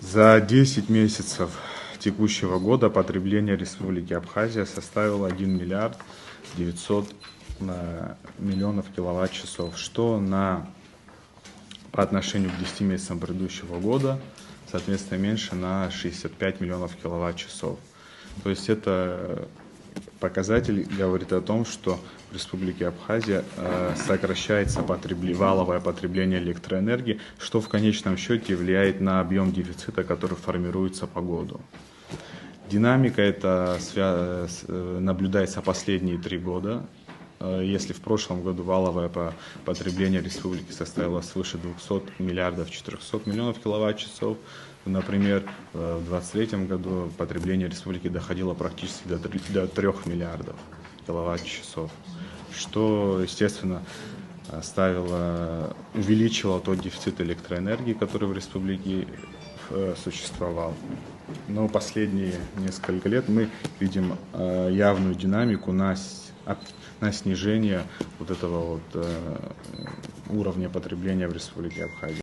За 10 месяцев текущего года потребление Республики Абхазия составило 1 миллиард 900 миллионов киловатт-часов, что по отношению к 10 месяцам предыдущего года, соответственно, меньше на 65 миллионов киловатт-часов. То есть это показатель говорит о том, что в Республике Абхазия сокращается валовое потребление электроэнергии, что в конечном счете влияет на объем дефицита, который формируется по году. Динамика эта наблюдается последние 3 года. Если в прошлом году валовое потребление республики составило свыше 200 миллиардов 400 миллионов киловатт-часов, например, в 2023 году потребление республики доходило практически до 3 миллиардов киловатт-часов, что, естественно, увеличило тот дефицит электроэнергии, который в республике существовал. Но последние несколько лет мы видим явную динамику на снижение вот этого уровня потребления в Республике Абхазия.